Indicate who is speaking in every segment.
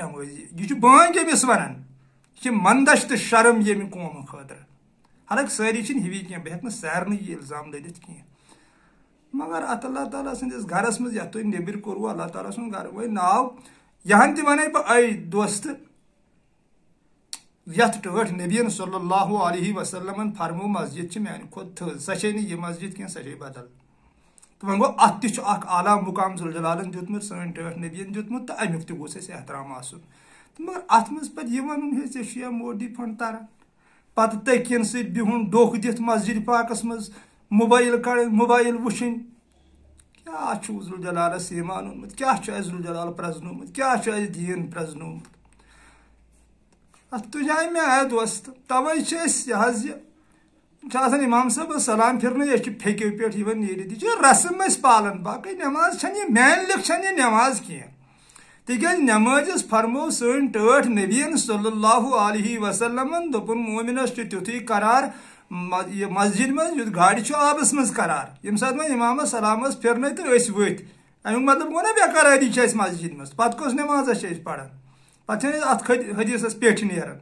Speaker 1: نمازی یہ بانگ یمس ونان یہ مندش تو شرم یم قوم خاطر حالانکہ ساری ہوی کی بہ ہوں سارے یہ الزام لدت کی مگر ات اللہ تعالیٰ سندس گھرس مز یت تھی نبر کورو اللہ تعالیٰ سن گھر وہ ناو یہاں تہ ون بہ اے دوست یت ٹھٹ نبی صلی اللہ علیہ وسلم فرمو مسجد میانہ کھت تھز سہ یہ مسجد کی سہ بدل تو وہ گو ات تہ اعلیٰ مقام ذوالجلالن دیتمت سن ٹھٹ نبین دیتمت تو امیک تہ گوس اسہ احترام آسن مگر ات مز پتہ یہ ون ہے ژے موڈی فنڈ تران پتہ تکین ست بہن ڈوکھ دتھ مسجد پاکس مز موبائل کڑ موبائل وچھن کیا ذوالجلالس ایمان اونمت کیا ذوالجلال پرزنومت کیا دین پرزنومت ات تجائے میں آیا دوست توے یہ امام صاحب سلام پھرنے یہ پھیکو پہ نیرت یہ رسم پالان باقی نماز چھن یہ مین لکھ چھن یہ نماز کی تکیاز نماز فرمو سن ٹھٹ نبی صلی اللہ علیہ وسلم دپن مومنس تیتھے قرار مسجد مز گاڑی آبس مز قرار یم سات وۄنۍ امامس سلامس پھرنے تو ورت امیک مطلب گو نا بے قراری مسجد مز پتہ کس نماز پڑھان پتہ ات حدیثس پیٹھ نیران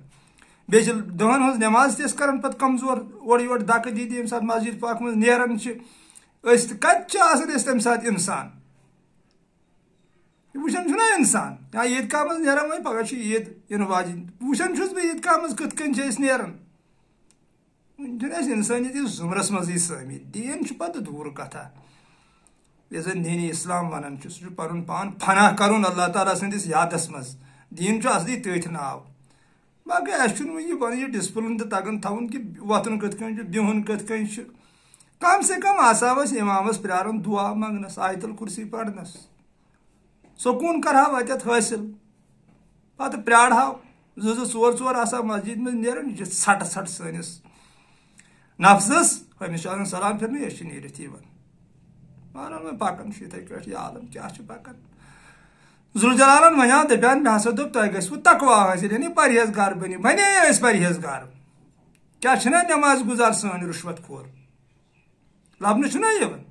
Speaker 1: بیٚیہِ چھِ دہن ہٕنٛز نماز تہِ کران پتہ کمزور اورٕ یورٕ دکہٕ دِتھ ییٚمہِ ساتہٕ مسجد پاک منٛز نیران چھِ أسۍ تہِ کتہِ چھِ آسان أسۍ تمہِ ساتہٕ اِنسان وٕچھان چھُنا اِنسان یا عیٖد گاہ منٛز نیران وۄنۍ پگاہ چھِ عیٖد یِنہٕ واجِنۍ وٕچھان چھُس بہٕ عیٖد گاہ منٛز کِتھ کٔنۍ چھِ أسۍ نیران وۄنۍ چھُنہٕ اَسہِ اِنسٲنیتِس ضُمرس منٛزٕے سٲمِتۍ دیٖن چھُ پتہٕ دوٗر کتھا یۄس زن دینِ اسلام ونان چھُ سُہ چھُ پنُن پان فنا کرُن اللہ تعالیٰ سٕنٛدِس یادس منٛز دیٖن چھُ اصلی تٔتھۍ ناو باقی اَسہِ چھُنہٕ وۄنۍ یہِ پنُن یہِ ڈسپلن تہِ تگان تھاوُن کہِ وۄتھُن کِتھ کٔنۍ چھُ بِہُن کِتھ کٔنۍ چھُ کم سے کم آسہو أسۍ امامس پیاران دعا منگنس آیت الکرسی پرنس سکوٗن کرہو اتٮ۪تھ حٲصِل پتہٕ پیارہو زٕ ژور آسہو مسجد منٛز نیران یہِ چھِ ژھٹہٕ ژھٹہٕ سٲنِس نفسس أمِس چھُ آسان سلام پھرنٕے أسۍ چھِ نیٖرِتھ یِوان مانان وۄنۍ پکان چھُ یِتھٕے کٲٹھۍ یہِ عالم کیاہ چھُ پکان ذوالجلالن ونیو دپیٛان مےٚ ہسا دوٚپ تۄہہِ گژھوٕ تقوا حٲصِل یعنی پرہیزگار بٔنِو بنے أسۍ پرہیزگار کیاہ چھِنا نماز گُزار سٲنۍ رُشوت کھور لبنہٕ چھُنا یِوان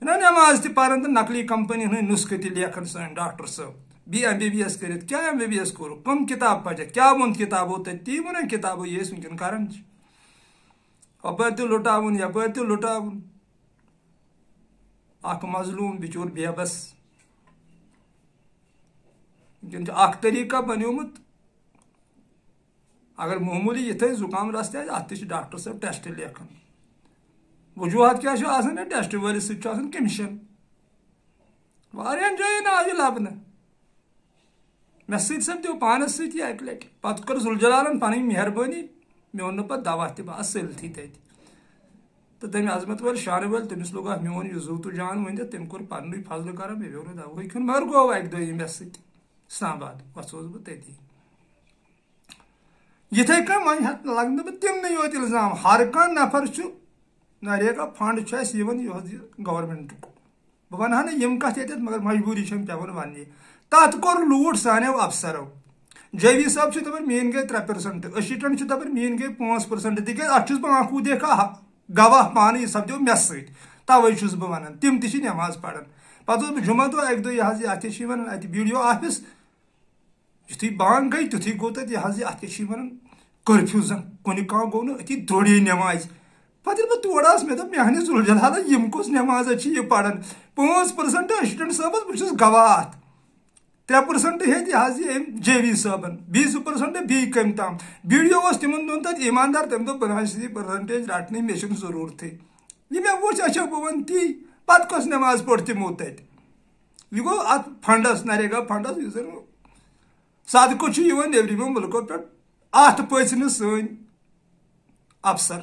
Speaker 1: چھُنا نماز تہِ پران تہٕ نقلی کمپنی ہٕنٛدۍ نُسخہٕ تہِ لیکھان سٲنۍ ڈاکٹر صٲب MBBS کٔرِتھ کیٛاہ MBBS کوٚرُکھ کٕم کِتاب پجکھ کیٛاہ ووٚن کِتابو تتہِ تی ووٚنا کِتابو یہِ أسۍ وٕنکیٚن کران چھِ ہۄپٲرۍ تہِ لُٹاوُن یپٲرۍ تہِ لُٹاوُن اکھ مظلوٗم بِچور بے بس وٕنکیٚن چھُ اکھ طریٖقہ بنیومُت اگر معموٗلی یِتھٕے زُکام رس تہِ آسہِ اتھ تہِ چھِ ڈاکٹر صٲب ٹیسٹ لیکھان وجوہات کیٛاہ چھُ آسان یا ٹیسٹ وٲلِس سۭتۍ چھُ آسان کٔمِشن واریاہن جاین آو یہِ لبنہٕ مےٚ سۭتۍ سپدیو پانس سۭتی یہِ اکہِ لٹہِ پتہٕ کٔر ذوالجلالن پنٕنۍ مہربٲنی مےٚ اوٚن نہٕ پتہٕ دوا تہِ بس سٲلتھٕے تتہِ تہٕ تٔمۍ عظمت وٲلۍ شانہٕ وٲلۍ تٔمِس لوٚگ اتھ میون یہِ زُو تہٕ جان ؤنِتھ تٔمۍ کوٚر پننُے فضلہٕ کرم مےٚ پیوٚو نہٕ دواہٕے کھیوٚن مگر گوٚو اکہِ دۄہ یہِ مےٚ سۭتۍ اسلام آباد وۄتھوس بہٕ تٔتی یِتھٕے کٔنۍ وۄنۍ لگنہٕ بہٕ تِمنٕے یوت الزام ہر کانٛہہ نفر چھُ نریگا فنڈ چھُ اسہِ یِوان یِہُس یہِ گورمنٹُک بہٕ ونہٕ ہا نہٕ یِم کتھ ییٚتٮ۪تھ مگر مجبوٗری چھم پیوان وننہِ تتھ کوٚر لوٗٹ سانیو افسرو جیوی صٲب چھُ دپان میٲنۍ گٔے 3% أشیٖٹن چھُ دپان میٲنۍ گٔے 5% تِکیازِ اتھ چھُس بہٕ آنکھو دیکھا گواہ پانہٕ یہِ سپدیو مےٚ سۭتۍ توے چھُس بہٕ ونان تِم تہِ چھِ نماز پران پتہٕ اوسُس بہٕ جمعہ دۄہ اکہِ دۄہ یہِ اتھ کیاہ چھِ ونان اتہِ BDO آفِس یُتھُے بانگ گٔے تیُتھُے گوٚو تتہِ یہِ اتھ کیاہ چھِ ونان کرفیوٗ زن کُنہِ کانٛہہ گوٚو نہٕ أتی درٛوٚڑے نمازِ پتہٕ ییٚلہِ بہٕ تور آس مےٚ دوٚپ میانہِ ذوالجلالا یِم کُس نمازا چھِ یہِ پران 5% أشیٖٹن صٲبس بہٕ چھُس گواہ اتھ 3% ہیٚتۍ یہِ أمۍ JV صٲبن 20% بیٚیہِ کٔمۍ تام BDO اوس تِمن دۄہن تتہِ ایٖماندار تٔمۍ دوٚپ بہٕ نہ حظ چھُس یہِ پٔرسنٹیج رٹنٕے مےٚ چھُنہٕ ضروٗرتھٕے یہِ مےٚ وٕچھ اچھا بہٕ ونہٕ تی پتہٕ کۄس نماز پٔر تِمو تتہِ یہِ گوٚو اتھ فنڈس نریگا فنڈس یُس زن صدقہٕ چھُ یِوان نیبرِمو مُلکو پٮ۪ٹھ اتھ پٔژھۍ نہٕ سٲنۍ افسر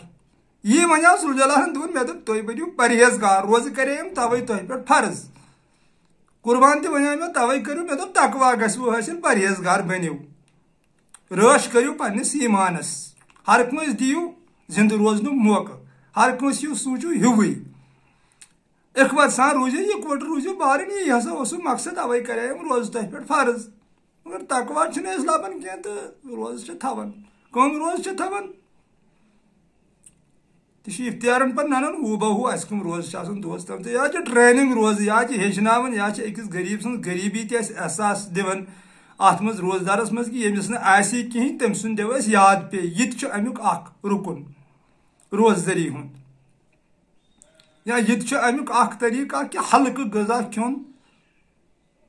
Speaker 1: یی ونیو ذوالجلالن دوٚپُن مےٚ دوٚپ تُہۍ بٔنِو پرہیزگار روزٕ کرے أمۍ توے تۄہہِ پٮ۪ٹھ فرض قربان تہِ ونیو مےٚ توے کٔرِو مےٚ دوٚپ تقوا گژھوٕ حٲصِل پرہیزگار بٔنِو رٲچھ کٔرِو پننِس ایٖمانس ہر کٲنٛسہِ دِیِو زِندٕ روزنُک موقعہٕ ہر کٲنٛسہِ سوٗنٛچِو ہیُوٕے اخوت سان روٗزِو یِکوَٹہٕ روٗزِو بارٕنۍ یی ہسا اوسُم مقصد اوے کرے أمۍ روزٕ تۄہہِ پٮ۪ٹھ فرض مگر تقوا چھِنہٕ أسۍ لبان کینٛہہ تہٕ روزٕ چھِ تھاوان کٕم روزٕ چھِ تھاوان تہِ چھُ اختیارن پتہٕ ننان ہوٗ بہ ہوٗ اسہِ کٕم روزٕ چھِ آسان دۄہس تام تہٕ یا چھِ ٹرینِنگ روزٕ یا چھِ ہیٚچھناوان یا چھِ أکِس غریٖب سٕنٛز غریٖبی تہِ اَسہِ احساس دِوان ات مز روزدارس مز کہ یمس نی کہین تم سن دیو اس یاد پے یہ امیک اخ رکن روزدری ہند یا یہ امیک اخ طریقہ کہ ہلکہ غذا کھیون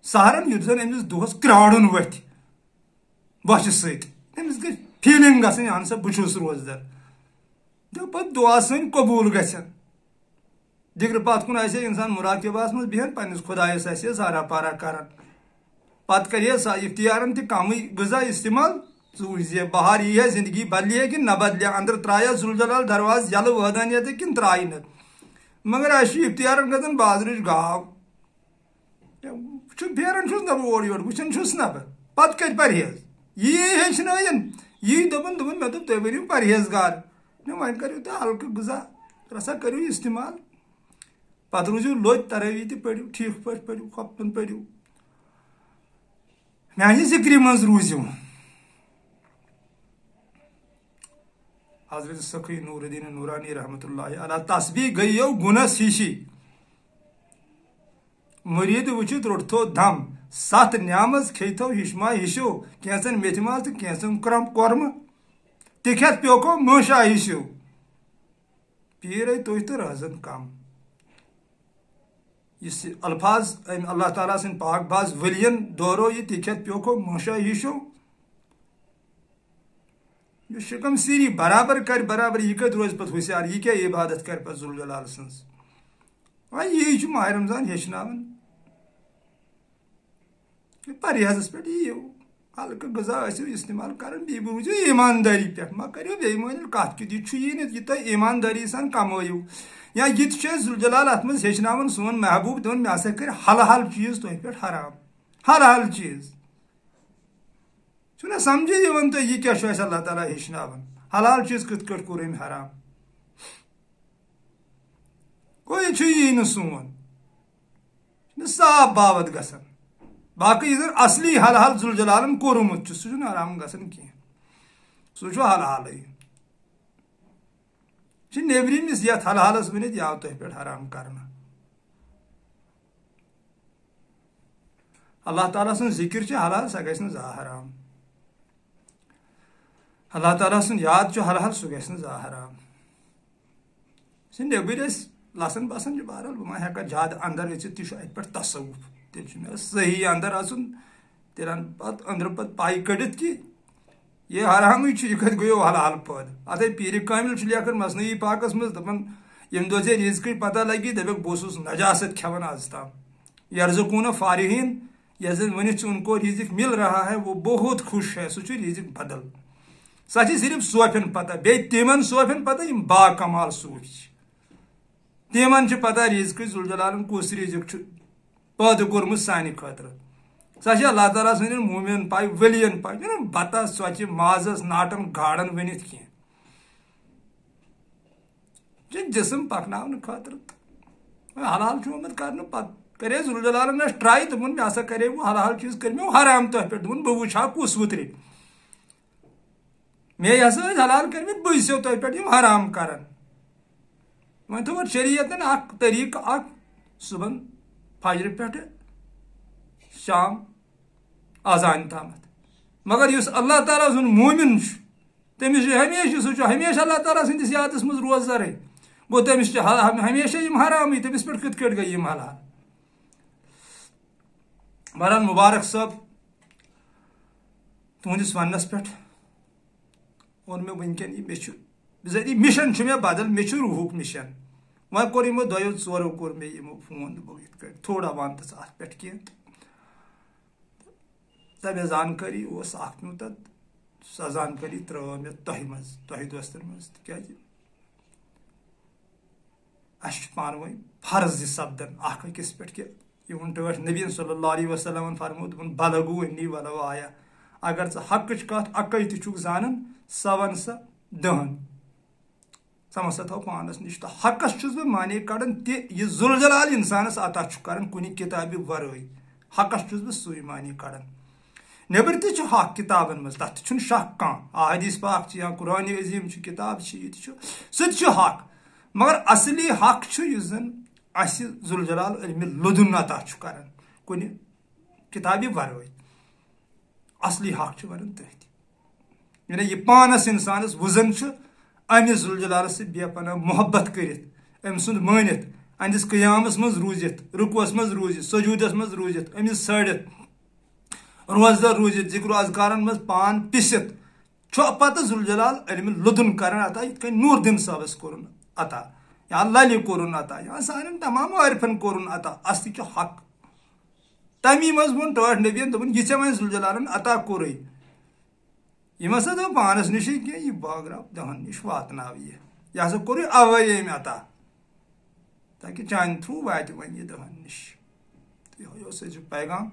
Speaker 1: سہرن یت زن امس دہس کراڑن وتھ بچہ ستس گئی فیلنگ گھن اہن سا بہس روزدر دپ پہ دعا سن قبول گھن دگر پت کن آسے انسان مراقبہ مز بہن پنس خدایس آسے زارا پارا کران پتہ کرے سا اختیارن تہ کم غذا استعمال ژوٗرِ بہار یی زندگی بدلے کہ نہ بدلے اندر ترایا ذوالجلال درواز یلہ وٲدانیت کن ترائی نہ مگر اس اختیارن گژھان بازرٕچ گاو پھیران چھُس نہ بہٕ اورٕ یورٕ وٕچھان چھُس نہ بہٕ پتہٕ کتہِ پرہیز یی ہیٚچھنٲیِن یی دوٚپُن مےٚ دوٚپ تُہۍ بٔنِو پرہیزگار وۄنۍ کٔرِو تُہۍ ہلکہٕ غذا رسا کٔرِو استعمال پتہٕ روٗزِو لوٚتۍ ترٲوی تہِ پٔرِو ٹھیٖک پٲٹھۍ پٔرِو خۄفتن پٔرِو میانہِ ذِکرِ منٛز روٗزِو حضرت سخی نور الدین نورانی رحمۃ اللہ علیہ تسبیح گٔیو گُنس ہِشی مرید وچھت روٹتھو دم ست نیامز کھیتو ہشما ہشو کینسن میتھ ماز تو کینسن کورم تکھت پیوکو موشا ہشو پیرے تُہۍ تہٕ روزن کم اس الفاظ اللہ تعالیٰ سن پاک باز ولین دورو یہ تکھت پیوکو موشا ہشو یہ شکم سیری برابر کر برابر یہ کت روز پتہ ہوشیار یہ کیا عبادت کر پتہ ذوالجلال سنز یہ ماہ رمضان ہیچناون پرہیزس پہ یو ہلکہ غذا ٲسِو استعمال کران بیٚیہِ روٗزِو ایماندٲری پٮ۪ٹھ ما کٔرِو بےایمٲنی کتھ کیُتھ یہِ چھُ یی نہٕ یہِ تۄہہِ ایماندٲری سان کمٲیِو یا یہِ تہِ چھُ اَسہِ ذوالجلال اتھ منٛز ہیٚچھناوان سون محبوب دپان مےٚ ہسا کٔرۍ حلحل چیٖز تۄہہِ پٮ۪ٹھ حرام حلحل چیٖز چھُنہ سمجھے یِوان تۄہہِ یہِ کیاہ چھُ اَسہِ اللہ تعالیٰ ہیٚچھناوان حلال چیٖز کِتھ کٲٹھۍ کوٚر أمۍ حرام گوٚو یہِ چھُ یی نہٕ سون یہِ چھُنہٕ صاف باوت گژھان باقی یُس زن اصلی حلحل ذوالجلالن کوٚرمُت چھُ سُہ چھُنہٕ حرام گژھان کینٛہہ سُہ چھُ حلحالٕے چھِ نیبرِمِس یتھ حلحالس ؤنِتھ یہِ آو تۄہہِ پٮ۪ٹھ حرام کرنہٕ اللہ تعالیٰ سُنٛد ذکر چھُ حلال سۄ گژھِ نہٕ زانٛہہ حرام اللہ تعالیٰ سُنٛد یاد چھُ حلحل سُہ گژھِ نہٕ زانٛہہ حرام یُس نیبٕرۍ أسۍ لسن بسن چھِ بہرحال بہٕ ما ہٮ۪کہٕ زیادٕ اندر أژِتھ تہِ چھُ اَتہِ پٮ۪ٹھ تصوُف تیٚلہِ چھُ مےٚ صحیح اندر اژُن تیٚلہِ اَنہٕ پتہٕ أنٛدرٕ پتہٕ پاے کٔڑِتھ کہِ یہِ حرامٕے چھُ یہِ کتہِ گٔیو حلحل پٲدٕ اتھے پیٖرِ کامِل چھُ لیکھان مثنوی پاکس منٛز دپان ییٚمہِ دۄہ ژےٚ رِزقٕچ پتہ لگی دپکھ بہٕ اوسُس نجاست کھٮ۪وان آز تام یرزقوٗنہ فارحیٖن یس زن ؤنِتھ چھُ ان کو رزق مل رہا ہے وہ بہت خوش ہے سُہ چھُ رزق بدل سۄ چھِ صرف صوفین پتہ بیٚیہِ تِمن صوفین پتہ یِم با کمال صوفی چھِ تِمن چھِ پتہ رزقٕچ ذوالجلالن کُس رزق چھُ پٲدٕ کوٚرمُت سانہِ خٲطرٕ سۄ چھِ اللہ تعالیٰ سٕنٛدٮ۪ن مومِنن پاے ؤلین پاے چھُنہ بتس ژۄچہِ مازس ناٹن گاڈن ؤنِتھ کینٛہہ چھُ جسم پکناونہٕ خٲطرٕ حلال چھُ آمُت کرنہٕ پتہٕ کرے ذوالجلالن مےٚ ٹراے دوٚپُن مےٚ ہسا کرے وۄنۍ حلال چیٖز کٔرۍ مےٚ حرام تۄہہِ پٮ۪ٹھ دوٚپُن بہٕ وٕچھِ ہا کُس وُترِ مے ہسا ٲسۍ حلال کٔرمٕتۍ بہٕ چھُسو تۄہہِ پٮ۪ٹھ یِم حرام کران وۄنۍ تھوٚو شریعتن اکھ طریٖقہٕ اکھ صُبحن فجرٕ پٮ۪ٹھٕ شام اذان تامتھ مگر یُس اللہ تعالیٰ سُنٛد مومِن چھُ تٔمِس چھُ ہمیشہِ سُہ چھُ ہمیشہِ اللہ تعالیٰ سٕنٛدِس یادس منٛز روزدارٕے گوٚو تٔمِس چھِ ہمیشہ یِم حرامٕے تٔمِس پٮ۪ٹھ کِتھ کٲٹھۍ گٔے یِم حلال بہرحال مُبارک صٲب تُہنٛدِس وننس پٮ۪ٹھ ووٚن مےٚ وٕنکیٚن یہِ مےٚ چھُ بِذٲتی مِشن چھُ مےٚ بدل مےٚ چھُ روحُک مِشن وۄنۍ کوٚر یِمو دۄیو ژورو کوٚر مےٚ یِمو فون دوٚپُکھ یِتھ کٲٹھۍ تھوڑا ون تہٕ ژٕ اتھ پٮ۪ٹھ کینٛہہ تہٕ مےٚ زانکٲری اوس اکھ نیوٗ تتھ سۄ زانکٲری ترٲو مےٚ تۄہہِ منٛز تۄہہِ دوستن منٛز تِکیٛازِ اسہِ چھُ پانہٕ ؤنۍ فرض یہِ سپدان اکھ أکِس پٮ۪ٹھ کہِ یِہُنٛد ٹٲٹھۍ نبی صلی اللہ علیہ وسلمن فرموو دوٚپُن بلغو انی ولو آیا اگر ژٕ حقٕچ کتھ اکے تہِ چھُکھ زانان سۄ ون سا دہن ژٕ مہ سا تھاو پانس نِش تہٕ حقس چھُس بہٕ مانے کڑان تہِ یہِ ذوالجلال انسانس عطا چھُ کران کُنہِ کِتابہِ ورٲے حقس چھُس بہٕ سُے مانے کڑان نیبر تہِ چھُ حق کِتابن منٛز تتھ تہِ چھُنہٕ شک کانٛہہ احادیث پاک چھِ یا قرآنِ عظیٖم چھِ کِتاب چھِ یہِ تہِ چھُ سُہ تہِ چھُ حق مگر اصلی حق چھُ یُس زن اسہِ ذوالجلال علمِ لدُن عطا چھُ کران کُنہِ کِتابہِ ورٲے اصلی حق ون تھی یعنی یہ پانس انسانس وزن امس ذوالجلال سے بے پناہ محبت کرت ام سند مانت اہندس قیامس مز روزت رکوس مز روزت سجودس مز روزت امس سڑت روزدر روزت ذکر و اذکارن مز پان پست پتہ ذوالجلال علم لدن کرن عطا یت کن نور دین صاحبس کورن عطا یا للہ کورن عطا یا سان تمام عارفن کورن عطا اصلی حق تمی مز ون ٹاٹھ نبین دپن یہ ژےٚ وۄنۍ ذوالجلالن عطا کورے یم ہسا دپ پانس نشی کی یہ باغراو دہن نش واتناو یہ ہسا کور اوے ام عطا تاکہ چانہ تھرو وات ون یہ دہن نش یہ پیغام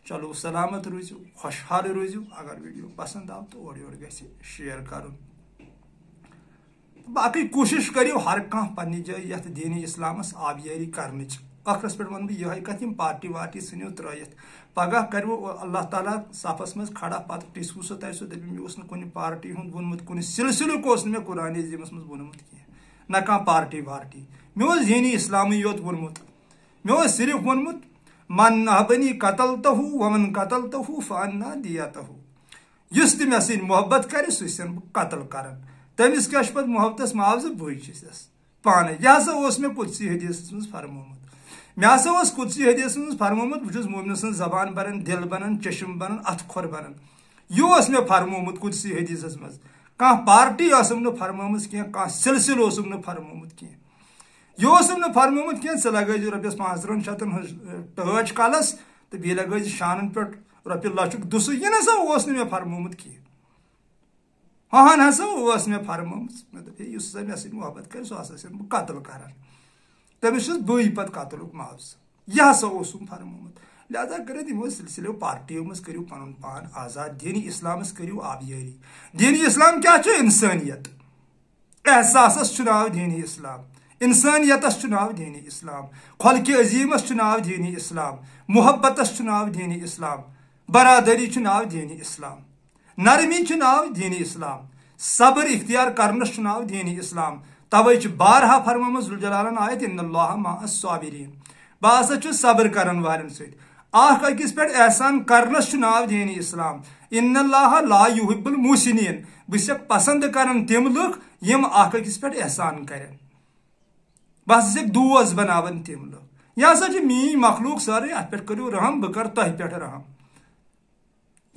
Speaker 1: چلو سلامت روزو خوشحال روزو اگر ویڈیو پسند آو تو اور گژھِ شیئر کرن باقی کوشش کریو ہر کھانا پنہ جائے یت دین اسلامس آبیاری کرنچ ٲخرس پہ ون بہٕ یہے کتھ یم پارٹی وارٹی ژھٕنِو ترٲیِتھ پگہ کرو اللہ تعالیٰ صفس مز کھڑا پتہ ٹِسوٕ سُہ تتہِ سُہ دپہِ مےٚ اوس نہٕ کُنہِ پارٹی ہُنٛد ووٚنمُت کُنہِ سلسلُک اوس نہٕ مےٚ قرآنِ عظیٖمس منٛز ووٚنمُت کینٛہہ نہ کانٛہہ پارٹی وارٹی مےٚ اوس دینی اسلامٕے یوت ووٚنمُت مےٚ اوس صرف ووٚنمُت من احبنی قتلتہ ومن قتلتہ فانا دیتہ یس تہِ مےٚ سۭتۍ محبت کرِ سُہ چھُسن بہٕ قتل کران تٔمِس کیٛاہ چھُ پتہٕ محبتس معاوضہٕ بٕے چھُسس پانے یہِ ہسا اوس مےٚ قدسی حدیثس منٛز فرمومُت مےٚ ہسا اوس قدسی حدیثس منٛز فرمومُت بہٕ چھُس مومنہٕ سٕنٛز زبان بنان دل بنان چشم بنان اتھٕ کھۄر بنان یہِ اوس مےٚ فرمومُت قدسی حدیثس منٛز کانٛہہ پارٹی ٲسٕم نہٕ فرمٲمٕژ کینٛہہ کانٛہہ سلسلہٕ اوسُم نہٕ فرمومُت کینٛہہ یہ اوسُم نہٕ فرمومُت کینٛہہ ژٕ لگٲیزِ رۄپیس 5-3 ہٕنٛز ٹٲچ کلس تہٕ بیٚیہِ لگٲیزِ شانن پٮ۪ٹھ رۄپیہِ لچھُک دُسہٕ یہِ نسا اوس نہٕ مےٚ فرمومُت کینٛہہ ہن ہسا اوس مےٚ فرمٲمٕژ مےٚ دوٚپ ہے یُس ہسا مےٚ سۭتۍ محبت کرِ سُہ ہسا چھُس بہٕ قتل کران تٔمِس چھُس بٕے پتہٕ قتلُک معاوضہٕ یہ ہسا اوسُم فرمومُت لہذا کٔرِتھ یِمو سلسلو پارٹیو منٛز کٔرِو پنُن پان آزاد دینی اسلامس کٔرِو آبیٲری دینی اسلام کیٛاہ چھُ انسٲنیت احساسس چھُ ناو دینی اسلام انسانیتس چھُ ناو دینی اسلام خلقِ عظیمس چھُ ناو دینی اسلام محبتس چھُ ناو دینی اسلام برادری چھُ ناو دینی اسلام نرمی چھُ ناو دینی اسلام صبر اختیار کرنس چھُ ناو دینی اسلام توے چھُ بارہا فرمومُت ذوالجلالن آیت ان اللہ مع الصابرین بہٕ ہسا چھُس صبر کرن والٮ۪ن سۭتۍ اکھ أکِس پٮ۪ٹھ احسان کرنس چھُ ناو دینی اسلام ان اللہ لا یحب المحسنین بہٕ چھُسکھ پسند کران تِم لُکھ یِم اکھ أکِس پٮ۪ٹھ احسان کرن بہٕ ہسا چھُسکھ دوس بناوان تِم لُکھ یہ ہسا چھِ میٲنۍ مخلوق سٲرٕے اتھ پٮ۪ٹھ کٔرِو رحم بہٕ کرٕ تۄہہِ پٮ۪ٹھ رحم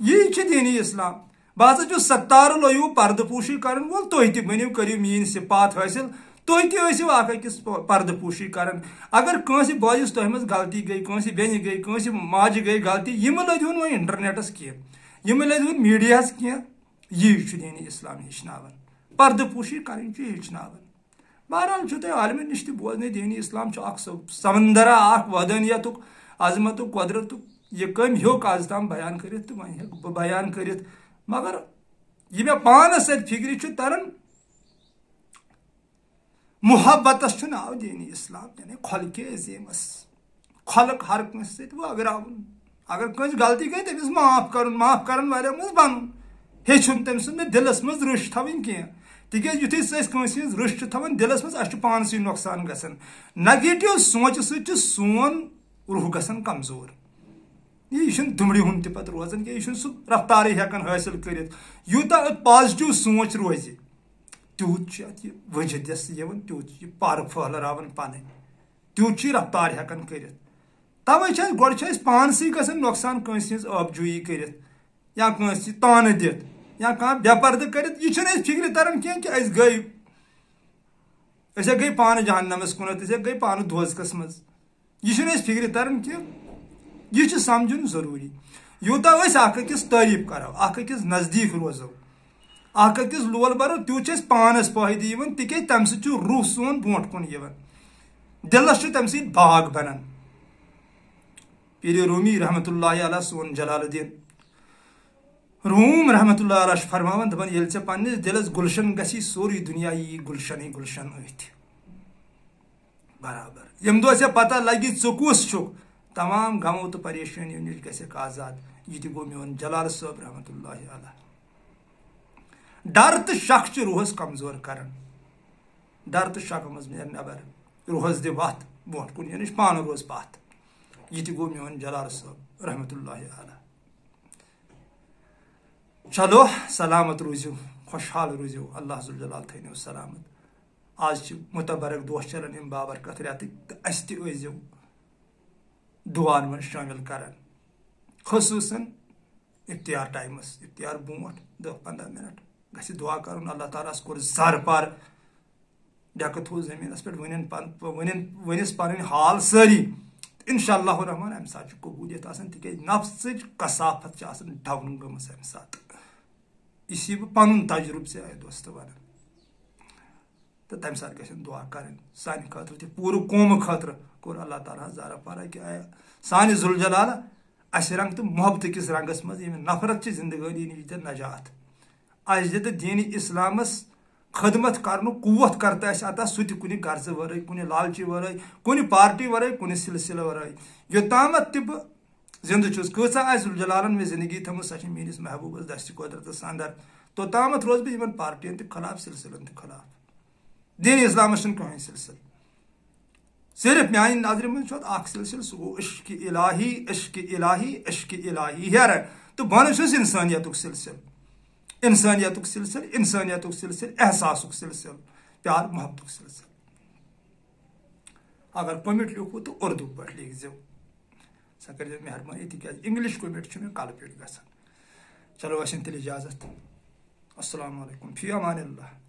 Speaker 1: یی چھُ دینی اسلام بہٕ ہسا چھُس ستار العیوب پردٕ پوشی کرن وول تُہۍ تہِ بٔنِو کٔرِو میٲنۍ صفات حٲصِل تُہۍ تہِ ٲسِو اکھ أکِس پردٕ پوشی کران اگر کٲنٛسہِ بٲیِس تۄہہِ منٛز غلطی گٔے کٲنٛسہِ بیٚنہِ گٔے کٲنٛسہِ ماجہِ گٔے غلطی یِمہٕ لٔدۍہُن وۄنۍ انٹرنیٹس کینٛہہ یِمہٕ لٔدۍہُن میڈیاہس کینٛہہ یی چھُ دینی اسلام ہیٚچھناوان پردٕ پوشی کرٕنۍ چھُ ہیٚچھناوان بہرحال چھُ تۄہہِ عالمن نِش تہِ بوزنٕے دینی اسلام چھُ اکھ سمندرا اکھ وٲدٲنیتُک عظمتُک قۄدرتُک یہ کٔمۍ ہیوٚک آز تام بیان کٔرِتھ تہٕ وۄنۍ ہٮ۪کہٕ بہٕ بیان کٔرِتھ مگر یہ مےٚ پانس سۭتۍ فکرِ چھُ تران محبتس چھُ ناو دینی اسلام یعنی خلقِ عظیمس خلق ہر کٲنٛسہِ سۭتۍ وٲگراوُن اگر کٲنٛسہِ غلطی گٔے تٔمِس معاف کرن والٮ۪و منٛز بنُن ہیٚچھُن تٔمۍ سُنٛد نہٕ دلس منٛز رٕش تھاوٕنۍ کینٛہہ تِکیٛازِ یُتھُے أسۍ کٲنٛسہِ ہٕنٛز رٕش چھِ تھاوان دلس منٛز اَسہِ چھُ پانسٕے نۄقصان گژھان نگیٹِو سونٛچہِ سۭتۍ چھُ سون روح گژھان کمزور یہ چھُنہٕ دُمبرِ ہُنٛد تہِ پتہٕ روزان کینٛہہ یہِ چھُنہٕ سُہ رفتارٕے ہٮ۪کان حٲصِل کٔرِتھ یوٗتاہ پازٹِو سونٛچ روزِ تیوٗت چھُ اتھ یہِ وجدس یِوان تیوٗت چھُ یہِ پارٕ پھٔہلراوان پنٕنۍ تیوٗت چھُ یہِ رفتار ہٮ۪کان کٔرِتھ توے چھِ اَسہِ گۄڈٕ چھِ اَسہِ پانسٕے گژھان نۄقصان کٲنٛسہِ ہٕنٛز ٲبجوٗیی کٔرِتھ یا کٲنٛسہِ تانہٕ دِتھ یا کانٛہہ بے پردٕ کٔرِتھ یہِ چھُنہٕ اَسہِ فِکرِ تران کینٛہہ کہِ أسۍ گٔے پانہٕ جہنمس کُنتھ أسۍ گٔے پانہٕ دوزخس منٛز یہِ چھُنہٕ اَسہِ فِکرِ تران کینٛہہ یہ چھُ سمجھُن ضروٗری یوٗتاہ أسۍ اکھ أکِس تعریٖف کرو اکھ أکِس نزدیٖک روزو اکھ أکِس لول برو تیوٗت چھُ اَسہِ پانس فٲیدٕ یِوان تِکیٛازِ تمہِ سۭتۍ چھُ روح سون برونٛٹھ کُن یِوان دلس چھُ تمہِ سۭتۍ باغ بنان پیٖرِ روٗمی رحمتہ اللہ علیہ سون جلال الدین روٗم رحمتہ اللہ علیہ چھُ فرماوان دپان ییٚلہِ ژےٚ پننِس دلس گُلشن گژھی سورُے دُنیا یی گُلشنٕے گُلشن أتھۍ برابر ییٚمہِ دۄہ ژےٚ پتہ لگی ژٕ کُس چھُکھ تمام غمو تہٕ پریشٲنیو نِش گژھکھ آزاد یہ تہِ گوٚو میون جلال صٲب رحمتہ اللہ علیہ ڈر تہٕ شک چھُ روحس کمزور کران ڈر تہٕ شک منٛز نیرِ نٮ۪بر روحس دِ وتھ برونٛٹھ کُن یعنی پانہٕ روز پتھ یہ تہِ گوٚو میون جلال صٲب رحمتہ اللہ علیہ چلو سلامت روزیو خوشحال روزیو اللہ ذوالجلال تھٲینو سلامت آز چھِ متبرک دۄہ چلان امہِ بابرکت رٮ۪تٕکۍ تہٕ اَسہِ تہِ ٲسۍزیو دُعاہن منٛز شٲمِل کران خصوٗصن افتیار ٹایمس افتیار برونٛٹھ 10-15 منٹ گژھِ دعا کرُن اللہ تعالیٰ ہس کوٚر زارٕ پار ڈٮ۪کہٕ تھوٚو زٔمیٖنس پٮ۪ٹھ ؤنِس پنٕنۍ حال سٲری انشاء اللہ الرحمان امہِ ساتہٕ چھُ قبوٗلیت آسان تِکیازِ نفسٕچ کثافت چھِ آسان ڈاوُن گٔمٕژ امہِ ساتہٕ یہِ چھُ بہٕ پنُن تجرُبہٕ ژےٚ دوستہٕ ونان تہٕ تمہِ ساتہٕ گژھن دعا کرٕنۍ سانہِ خٲطرٕ تہِ پوٗرٕ قومہٕ خٲطرٕ کوٚر اللہ تعالیٰ ہن زارا پارا کہِ سانہِ ذوالجلالہ اسہِ رنگ تہٕ محبتہٕ کِس رنگس منٛز ییٚمہِ نفرت چہِ زندگٲنی نِش دِتھ نجات اسہِ دِتہٕ دیٖنِ اسلامس خدمت کرنُک قوت کر تہٕ اسہِ عطا سُہ تہِ کُنہِ غرضہٕ ورٲے کُنہِ لالچہِ ورٲے کُنہِ پارٹی ورٲے کُنہِ سلسلہٕ ورٲے یوٚتامتھ تہِ بہٕ زندٕ چھُس کۭژاہ آسہِ ذوالجلالن مےٚ زندگی تھٲومٕژ سۄ چھِ میٲنِس محبوٗبس دستہِ قۄدرتس اندر توٚتامتھ روزٕ بہٕ یِمن پارٹین تہِ خلاف سلسلن تہِ خلاف دیٖنِ اسلامس چھُنہٕ کٕہٕنۍ سلسلہٕ صرف میانہِ نظرِ منٛز چھُ اتھ اکھ سلسلہٕ سُہ گوٚو عشقِ الٰہی عشقِ الٰہی عشقِ الٰہی ہیرٕ تہٕ بۄنہٕ چھُس انسٲنیتُک سلسلہٕ انسٲنیتُک سلسلہٕ انسٲنیتُک سلسلہٕ احساسُک سلسلہٕ پیار محبتُک سلسلہٕ اگر کوٚمِٹ لیوٗکھوُ تہٕ اُردو پٲٹھۍ لیکھزیو سۄ کٔرزیو مہربٲنی تِکیازِ انگلش کوٚمِٹ چھُ مےٚ کلہٕ پٮ۪ٹھ گژھان چلو ٲسِن تیٚلہِ اجازت السلام علیکم فی امان اللہ